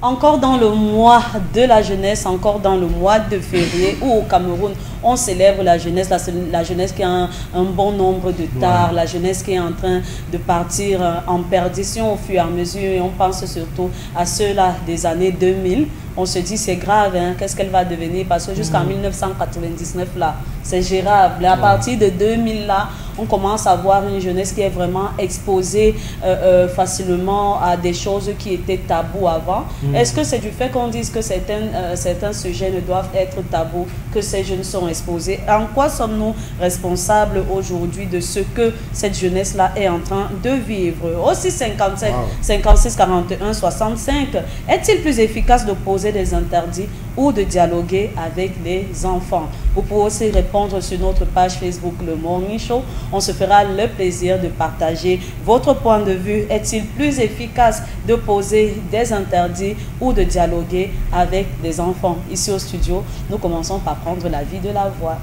Encore dans le mois de la jeunesse, encore dans le mois de février, où au Cameroun, on célèbre la jeunesse qui a un bon nombre de tares, la jeunesse qui est en train de partir en perdition au fur et à mesure. Et on pense surtout à ceux-là des années 2000. On se dit, c'est grave, hein, qu'est-ce qu'elle va devenir? Parce que jusqu'en 1999, là, c'est gérable. Et à partir de 2000, là, on commence à voir une jeunesse qui est vraiment exposée facilement à des choses qui étaient tabous avant. Est-ce que c'est du fait qu'on dise que certains sujets ne doivent être tabous que ces jeunes sont exposés? En quoi sommes-nous responsables aujourd'hui de ce que cette jeunesse-là est en train de vivre? Aussi 57, 56, 41, 65, est-il plus efficace de poser des interdits ou de dialoguer avec les enfants? Vous pouvez aussi répondre sur notre page Facebook Le Morning Show. On se fera le plaisir de partager votre point de vue. Est-il plus efficace de poser des interdits ou de dialoguer avec les enfants? Ici au studio, nous commençons par prendre l'avis de la voix.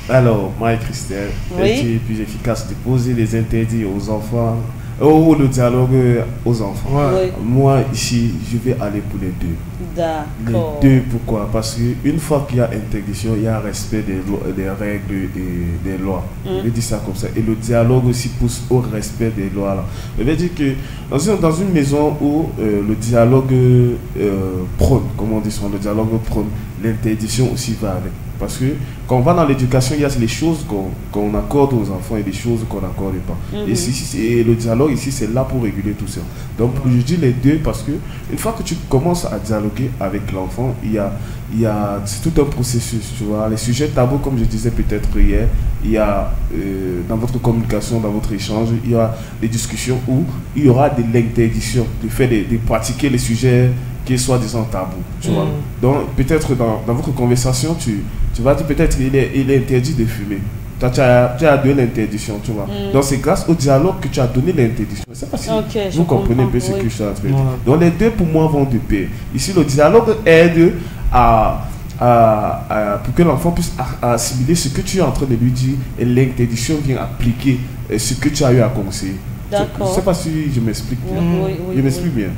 Alors, Marie-Christelle, est-il plus efficace de poser des interdits aux enfants ou le dialogue aux enfants? Moi, ici, je vais aller pour les deux. D'accord. Les deux, pourquoi? Parce qu'une fois qu'il y a interdiction, il y a respect des règles et des lois. Je vais dire ça comme ça. Et le dialogue aussi pousse au respect des lois. Là. Je vais dire que dans une maison où le dialogue prône, comme on dit souvent, le dialogue prône, l'interdiction aussi va avec. Parce que quand on va dans l'éducation, il y a les choses qu'on accorde aux enfants et des choses qu'on n'accorde pas. Et le dialogue ici, c'est là pour réguler tout ça. Donc, je dis les deux parce que une fois que tu commences à dialoguer avec l'enfant, il y a tout un processus. Tu vois, les sujets tabous, comme je disais peut-être hier, il y a dans votre communication, dans votre échange, il y a des discussions où il y aura de l'interdiction, de pratiquer les sujets qui est soi-disant tabou, tu vois. Donc, peut-être dans votre conversation, tu vas dire peut-être il est interdit de fumer. Tu as donné l'interdiction, tu vois. Donc, c'est grâce au dialogue que tu as donné l'interdiction. Je ne sais pas si vous comprenez un peu ce que je suis en train de dire. Donc, les deux, pour moi, vont de pair. Ici, le dialogue aide pour que l'enfant puisse assimiler ce que tu es en train de lui dire et l'interdiction vient appliquer ce que tu as eu à conseiller. Je ne sais pas si je m'explique bien. Je m'explique bien.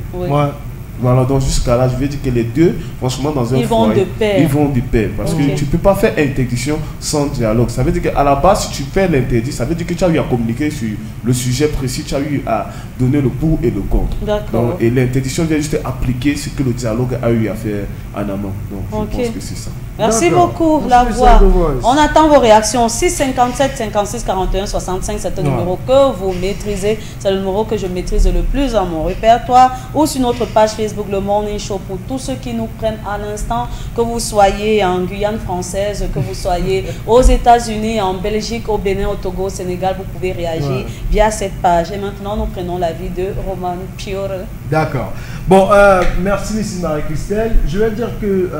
Voilà, donc jusqu'à là, je vais dire que les deux, franchement, dans un foyer, ils vont de pair. Parce que tu ne peux pas faire interdiction sans dialogue. Ça veut dire qu'à la base, si tu fais l'interdit, ça veut dire que tu as eu à communiquer sur le sujet précis, tu as eu à donner le pour et le contre. Donc, et l'interdiction vient juste appliquer ce que le dialogue a eu à faire en amont. Donc, je pense que c'est ça. Merci beaucoup, la voix. On attend vos réactions. 657 56 41 65, c'est un numéro que vous maîtrisez. C'est le numéro que je maîtrise le plus dans mon répertoire. Ou sur notre page Facebook Le Morning Show pour tous ceux qui nous prennent à l'instant, que vous soyez en Guyane française, que vous soyez aux États-Unis, en Belgique, au Bénin, au Togo, au Sénégal, vous pouvez réagir via cette page. Et maintenant, nous prenons l'avis de Roman Piore. D'accord. Bon, merci Mrs. Marie-Christelle. Je vais dire que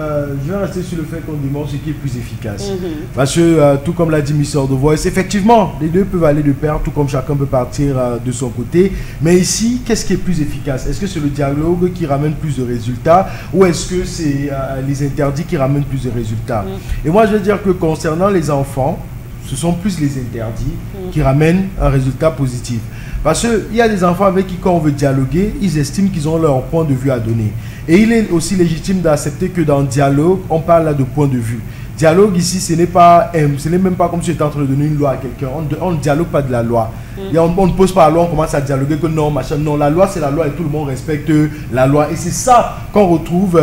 je vais rester sur le fait qu'on demande ce qui est plus efficace. Parce que, tout comme l'a dit Miss The Voice, effectivement, les deux peuvent aller de pair, tout comme chacun peut partir de son côté. Mais ici, qu'est-ce qui est plus efficace? Est-ce que c'est le dialogue qui ramène plus de résultats ou est-ce que c'est les interdits qui ramènent plus de résultats? Et moi, je vais dire que concernant les enfants, ce sont plus les interdits qui ramènent un résultat positif. Parce qu'il y a des enfants avec qui, quand on veut dialoguer, ils estiment qu'ils ont leur point de vue à donner. Et il est aussi légitime d'accepter que dans le dialogue, on parle là de point de vue. Dialogue ici, ce n'est même pas comme si j'étais en train de donner une loi à quelqu'un. On ne dialogue pas de la loi. Et on ne pose pas la loi, on commence à dialoguer que non, machin. Non, la loi, c'est la loi et tout le monde respecte la loi. Et c'est ça qu'on retrouve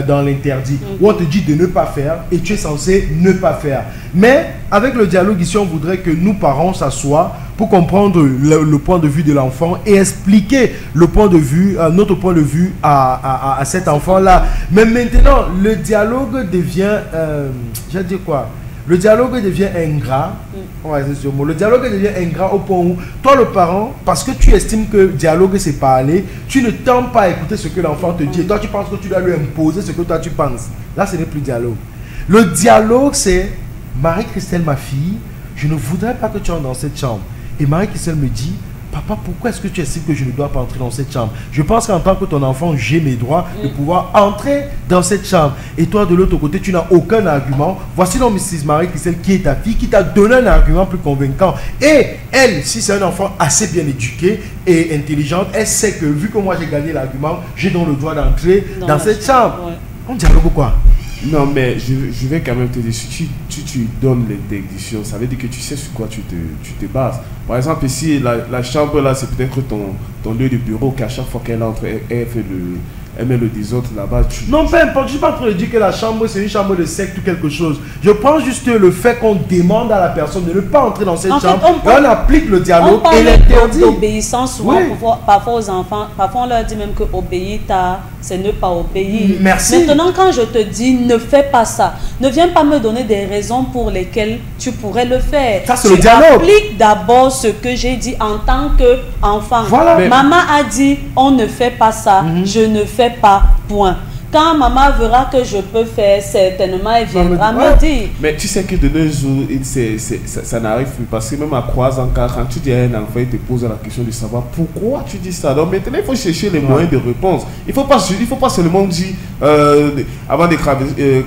dans l'interdit. Où on te dit de ne pas faire et tu es censé ne pas faire. Mais avec le dialogue ici, on voudrait que nous, parents, s'assoient pour comprendre le point de vue de l'enfant et expliquer le point de vue, notre point de vue à cet enfant-là. Mais maintenant, le dialogue devient, je vais dire quoi? Le dialogue devient ingrat. Le dialogue devient ingrat au point où toi, le parent, parce que tu estimes que dialogue c'est parler, tu ne tends pas à écouter ce que l'enfant te dit. Et toi, tu penses que tu dois lui imposer ce que toi tu penses. Là, ce n'est plus dialogue. Le dialogue, c'est Marie-Christelle, ma fille, je ne voudrais pas que tu entres dans cette chambre. Et Marie-Christelle me dit, papa, pourquoi est-ce que tu estimes que je ne dois pas entrer dans cette chambre? Je pense qu'en tant que ton enfant, j'ai mes droits de pouvoir entrer dans cette chambre. Et toi, de l'autre côté, tu n'as aucun argument. Voici donc Mrs. Marie-Christelle, qui est ta fille, qui t'a donné un argument plus convaincant. Et elle, si c'est un enfant assez bien éduqué et intelligente, elle sait que vu que moi j'ai gagné l'argument, j'ai donc le droit d'entrer dans cette chambre. Ouais. On dialogue quoi? Non, mais je vais quand même te dire, si tu donnes l'interdiction, ça veut dire que tu sais sur quoi tu te bases. Par exemple, ici, la chambre, là, c'est peut-être ton lieu de bureau, qu'à chaque fois qu'elle entre, elle met le désordre là-bas. Non, peu importe, je ne suis pas en train de dire que la chambre, c'est une chambre de secte ou quelque chose. Je prends juste le fait qu'on demande à la personne de ne pas entrer dans cette chambre, et on applique le dialogue et l'interdit. D'obéissance, souvent, parfois aux enfants, parfois on leur dit même que obéir, c'est ne pas obéir. Merci. Maintenant, quand je te dis ne fais pas ça, ne viens pas me donner des raisons pour lesquelles tu pourrais le faire. Ça, c'est le dialogue. Applique d'abord ce que j'ai dit en tant qu'enfant. Voilà. Maman a dit on ne fait pas ça, je ne fais pas, point. Quand maman verra que je peux faire, certainement elle viendra me dire. Mais tu sais que de nos jours, ça n'arrive plus. Parce que même à 3 ans, quand tu dis à un enfant, il te pose la question de savoir pourquoi tu dis ça. Donc maintenant, il faut chercher les moyens de réponse. Il ne faut pas seulement dire, avant de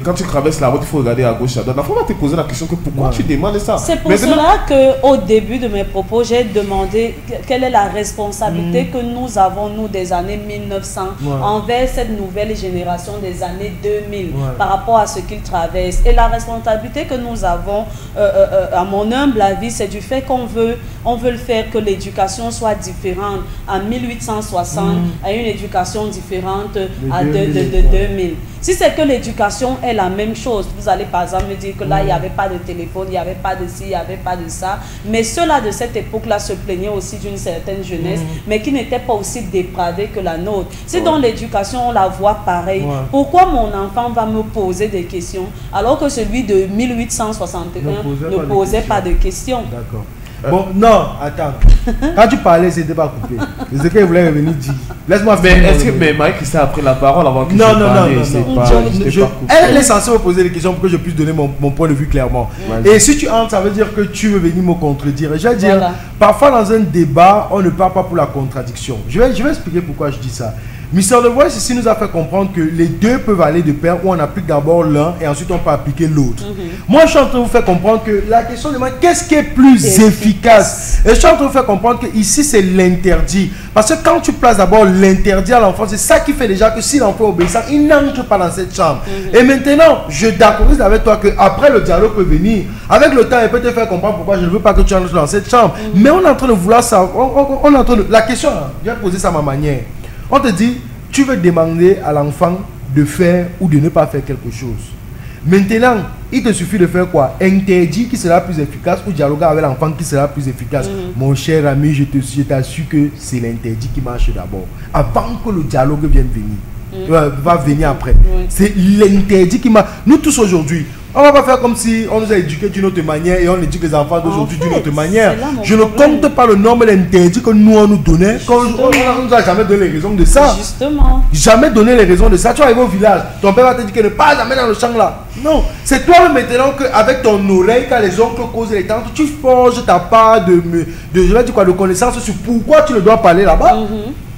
quand tu traverses la route, il faut regarder à gauche, à droite. L'enfant va te poser la question que pourquoi tu demandes ça. C'est pour cela qu'au début de mes propos, j'ai demandé quelle est la responsabilité que nous avons, nous, des années 1900, envers cette nouvelle génération des années 2000 par rapport à ce qu'ils traversent. Et la responsabilité que nous avons, à mon humble avis, c'est du fait qu'on veut le faire que l'éducation soit différente en 1860 à une éducation différente de 2000. Si c'est que l'éducation est la même chose, vous allez par exemple me dire que là, il n'y avait pas de téléphone, il n'y avait pas de ci, il n'y avait pas de ça. Mais ceux-là de cette époque-là se plaignaient aussi d'une certaine jeunesse, mais qui n'était pas aussi dépravée que la nôtre. Si dans l'éducation, on la voit pareil, pourquoi mon enfant va me poser des questions alors que celui de 1861 ne posait pas de questions? D'accord. Bon, non, attends. Quand tu parlais, c'était pas coupé. C'est ce qu'elle voulait revenir dire. Laisse-moi faire. Mais est-ce que Marie-Christelle a pris la parole avant que non. Elle est censée me poser des questions pour que je puisse donner mon point de vue clairement. Et si tu entres, ça veut dire que tu veux venir me contredire. Et je vais dire, parfois dans un débat, on ne parle pas pour la contradiction. Je vais expliquer pourquoi je dis ça. Mr. The Voice ici nous a fait comprendre que les deux peuvent aller de pair, où on applique d'abord l'un et ensuite on peut appliquer l'autre. Moi je suis en train de vous faire comprendre que la question de moi, qu'est-ce qui est plus efficace? Et je suis en train de vous faire comprendre que ici c'est l'interdit. Parce que quand tu places d'abord l'interdit à l'enfant, c'est ça qui fait déjà que si l'enfant est obéissant, il n'entre pas dans cette chambre. Et maintenant, je d'accordise avec toi qu'après le dialogue peut venir. Avec le temps, il peut te faire comprendre pourquoi je ne veux pas que tu entres dans cette chambre. Mais on est en train de vouloir ça. On est en train de... La question, je vais poser ça à ma manière. On te dit, tu veux demander à l'enfant de faire ou de ne pas faire quelque chose. Maintenant, il te suffit de faire quoi? Interdit qui sera plus efficace ou dialoguer avec l'enfant qui sera plus efficace. Mon cher ami, je t'assure que c'est l'interdit qui marche d'abord. Avant que le dialogue vienne venir. Va venir après. C'est l'interdit qui marche. Nous tous aujourd'hui, on ne va pas faire comme si on nous a éduqués d'une autre manière et on éduque les enfants d'aujourd'hui d'une autre manière. Je ne compte pas le nombre d'interdits que nous on nous donnait. On ne nous a jamais donné les raisons de ça. Justement. Jamais donné les raisons de ça. Tu arrives au village, ton père va te dire que ne pas jamais dans le champ là. Non. C'est toi maintenant qu'avec ton oreille, quand les oncles causent les tantes, tu forges ta part de connaissance sur pourquoi tu ne dois pas aller là-bas.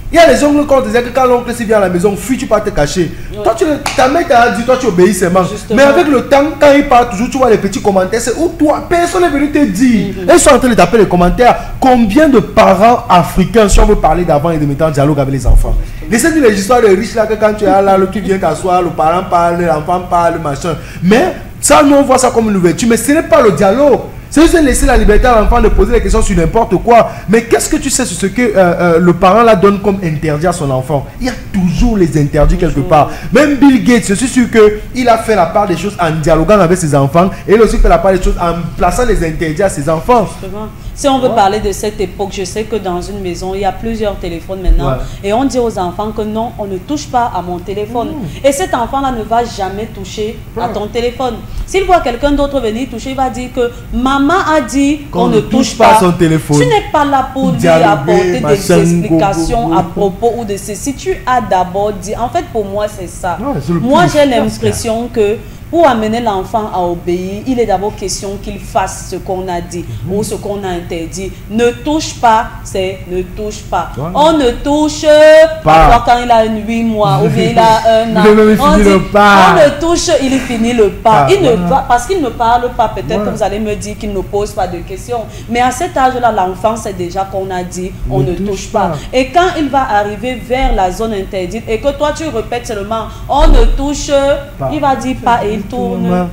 Il y a les oncles qu'on disait que quand l'oncle s'y vient à la maison, fuis, tu peux te cacher. Toi, ta mère t'a dit, toi tu obéis seulement. Mais avec le temps, quand il part toujours, tu vois les petits commentaires, c'est où toi, personne n'est venu te dire. Ils sont en train de taper les commentaires. Combien de parents africains, si on veut parler d'avant et de mettre en dialogue avec les enfants? Laissez dire les histoires de riches là, que quand tu es là, le truc vient t'asseoir, le parent parle, l'enfant parle, machin. Mais ça, nous on voit ça comme une ouverture. Mais ce n'est pas le dialogue. C'est juste laisser la liberté à l'enfant de poser des questions sur n'importe quoi. Mais qu'est-ce que tu sais sur ce que le parent là donne comme interdit à son enfant? Il y a toujours les interdits quelque part. Même Bill Gates, je suis sûr qu'il a fait la part des choses en dialoguant avec ses enfants. Et il a aussi fait la part des choses en plaçant les interdits à ses enfants. Justement. Si on veut parler de cette époque, je sais que dans une maison, il y a plusieurs téléphones maintenant. Et on dit aux enfants que non, on ne touche pas à mon téléphone. Et cet enfant-là ne va jamais toucher à ton téléphone. S'il voit quelqu'un d'autre venir toucher, il va dire que maman a dit qu'on ne touche pas à son téléphone. Tu n'es pas là pour lui apporter des explications à propos ou de ceci. Tu as d'abord dit, en fait pour moi c'est ça. Moi j'ai l'impression que Pour amener l'enfant à obéir, il est d'abord question qu'il fasse ce qu'on a dit ou ce qu'on a interdit. Ne touche pas, c'est ne touche pas. Ouais. On ne touche pas quand il a 8 mois ou bien il a 1 an. On ne touche, il finit le pas. Il ne va, parce qu'il ne parle pas, peut-être que vous allez me dire qu'il ne pose pas de questions. Mais à cet âge-là, l'enfant sait déjà qu'on a dit on ne touche pas. Et quand il va arriver vers la zone interdite et que toi tu répètes seulement on ne touche pas, il va dire pas et il tourne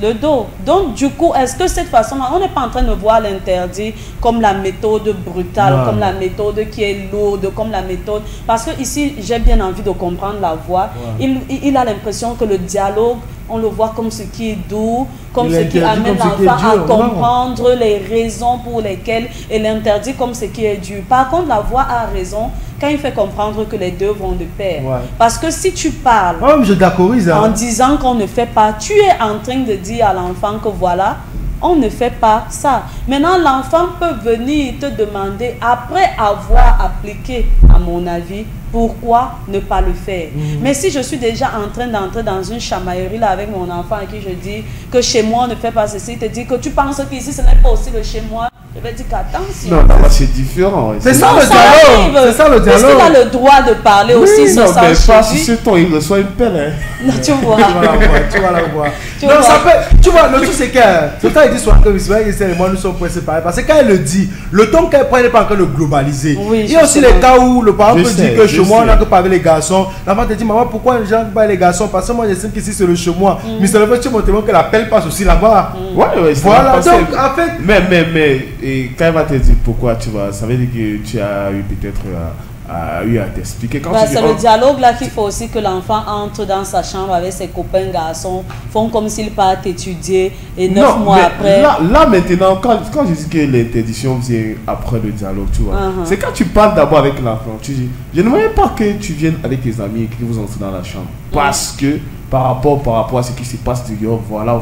le dos. Donc du coup, est-ce que cette façon-là, on n'est pas en train de voir l'interdit comme la méthode brutale, comme la méthode qui est lourde, comme la méthode... Parce que ici, j'ai bien envie de comprendre la voix. Il a l'impression que le dialogue, on le voit comme ce qui est doux, comme ce qui amène l'enfant à comprendre les raisons pour lesquelles il interdit comme ce qui est dur. Par contre, la voix a raison quand il fait comprendre que les deux vont de pair. Parce que si tu parles en disant qu'on ne fait pas, tu es en train de dire à l'enfant que voilà, on ne fait pas ça. Maintenant, l'enfant peut venir te demander, après avoir appliqué, à mon avis, pourquoi ne pas le faire. Mais si je suis déjà en train d'entrer dans une chamaillerie là avec mon enfant à qui je dis que chez moi on ne fait pas ceci, il te dit que tu penses qu'ici ce n'est pas aussi le chez moi, je vais dire qu'attention. Non, c'est différent. C'est ça le dialogue. C'est ça le dialogue. Parce qu'il a le droit de parler aussi sur ça. Mais pas si ce temps, il reçoit une pelle. Non, tu vois. Tu vas la voir. Non, ça peut. Tu vois, le truc c'est que tout le temps il dit soit que et moi nous sommes pressés pareil. Parce que quand elle le dit, le temps qu'elle prend, elle n'est pas en train de globaliser. Il y a aussi les cas où le parent peut dire que chez moi on n'a que pas avec les garçons. L'enfant te dit maman pourquoi les gens ne pas les garçons? Parce que moi j'estime qu'ici c'est le chez moi. Mais c'est le fait que tu montres que la pelle passe aussi là-bas. Ouais, voilà. Donc en fait. Mais et quand elle va te dire pourquoi, tu vois, ça veut dire que tu as eu peut-être eu à t'expliquer. C'est le dialogue là qu'il faut aussi que l'enfant entre dans sa chambre avec ses copains garçons, font comme s'il part étudier et 9 mois après. Là maintenant, quand je dis que l'interdiction vient après le dialogue, tu vois, c'est quand tu parles d'abord avec l'enfant, tu dis, je ne voulais pas que tu viennes avec tes amis et que vous entrez dans la chambre. Parce que par rapport à ce qui se passe dehors, voilà.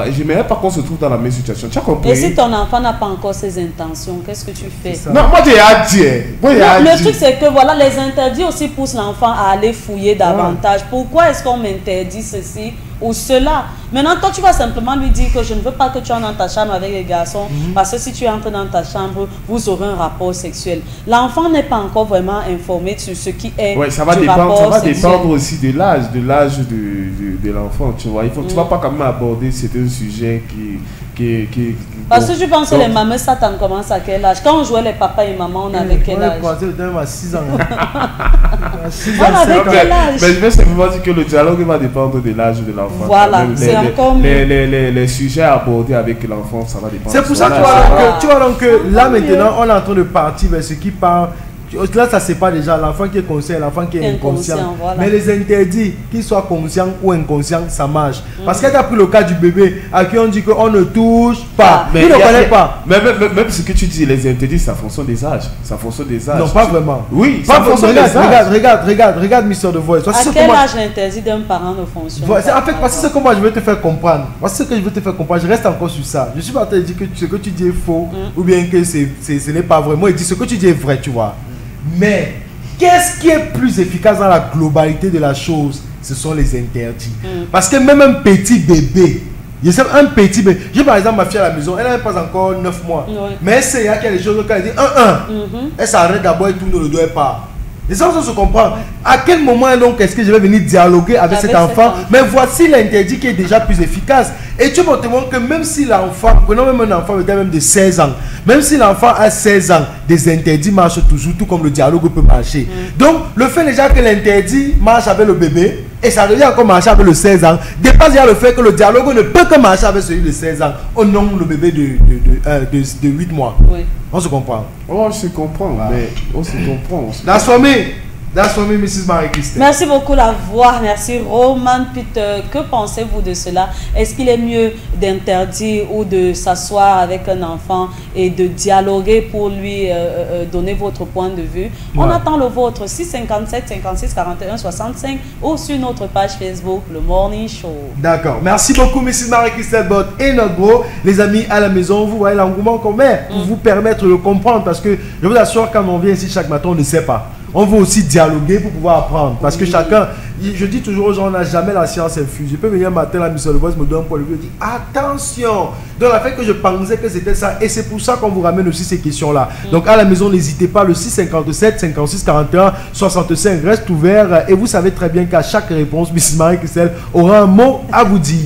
Et je n'aimerais pas qu'on se trouve dans la même situation. Tu as compris? Et si ton enfant n'a pas encore ses intentions, qu'est-ce que tu fais? Non, moi j'ai à dire. Le truc c'est que voilà, les interdits aussi poussent l'enfant à aller fouiller davantage. Pourquoi est-ce qu'on m'interdit ceci ou cela? Maintenant, toi, tu vas simplement lui dire que je ne veux pas que tu entres dans ta chambre avec les garçons, parce que si tu entres dans ta chambre, vous aurez un rapport sexuel. L'enfant n'est pas encore vraiment informé sur ce qui est ça va dépendre aussi de l'âge de l'enfant, tu vois. Tu ne vas pas quand même aborder certains sujets qui parce que je pense que les mamans Satan commencent à quel âge? Quand on jouait les papas et maman, on avait quel âge? On à 6 ans. On avait quel âge? Mais je vais simplement dire que le dialogue va dépendre de l'âge de l'enfant. Voilà, c'est encore les sujets abordés avec l'enfant, ça va dépendre. C'est pour ça que tu vois donc que là maintenant, on est en train de partir vers ce qui part. Là, ça c'est pas déjà l'enfant qui est conscient, l'enfant qui est inconscient. Voilà. Mais les interdits, qu'ils soient conscients ou inconscients, ça marche. Parce qu'elle a pris le cas du bébé à qui on dit qu'on ne touche pas. Il ne connaît pas. Même ce que tu dis, les interdits, ça fonctionne des âges. Non, pas vraiment. Oui, ça fonctionne des âges. Regarde, Mister de Voix. À quel âge l'interdit d'un parent ne fonctionne pas? En fait, parce que c'est comment je vais te faire comprendre. Parce que ce que je veux te faire comprendre, je reste encore sur ça. Je suis pas en train de dire que ce que tu dis est faux ou bien que ce n'est pas vrai. Moi, je dis ce que tu dis est vrai, tu vois. Mais qu'est-ce qui est plus efficace dans la globalité de la chose? Ce sont les interdits. Parce que même un petit bébé, j'ai par exemple ma fille à la maison, elle n'a pas encore 9 mois. Mais elle sait qu'il y a des choses quand elle dit 1, elle s'arrête d'abord et tourne le doigt et part. Et ça, on se comprend. À quel moment donc est-ce que je vais venir dialoguer avec cet enfant? Mais voici l'interdit qui est déjà plus efficace. Et tu me demandes que même si l'enfant, prenons même un enfant peut-être même de 16 ans, même si l'enfant a 16 ans, des interdits marchent toujours, tout comme le dialogue peut marcher. Donc, le fait déjà que l'interdit marche avec le bébé, et ça revient encore marcher avec le 16 ans, dépasse déjà le fait que le dialogue ne peut que marcher avec celui de 16 ans, au nom le bébé de 8 mois. On se comprend. On se comprend, mais on se comprend. That's for me, Mrs. Marie-Christelle. Merci beaucoup la voix, merci Roman Peter. Que pensez-vous de cela? Est-ce qu'il est mieux d'interdire ou de s'asseoir avec un enfant et de dialoguer pour lui donner votre point de vue? On attend le vôtre, 657 56 41 65 ou sur notre page Facebook, le Morning Show. D'accord, merci beaucoup Mrs. Marie-Christelle Bott et notre bro. Les amis à la maison, vous voyez l'engouement qu'on met pour vous permettre de comprendre, parce que je vous assure, quand on vient ici chaque matin, on ne sait pas. on veut aussi dialoguer pour pouvoir apprendre. Parce que chacun, je dis toujours aux gens, on n'a jamais la science infuse. Je peux venir un matin, la Miss Voice me donne un point de vue, je dis attention. Donc la fait que je pensais que c'était ça, et c'est pour ça qu'on vous ramène aussi ces questions-là. Donc à la maison, n'hésitez pas, le 657 56 41 65 reste ouvert, et vous savez très bien qu'à chaque réponse, Miss Marie-Christelle aura un mot à vous dire.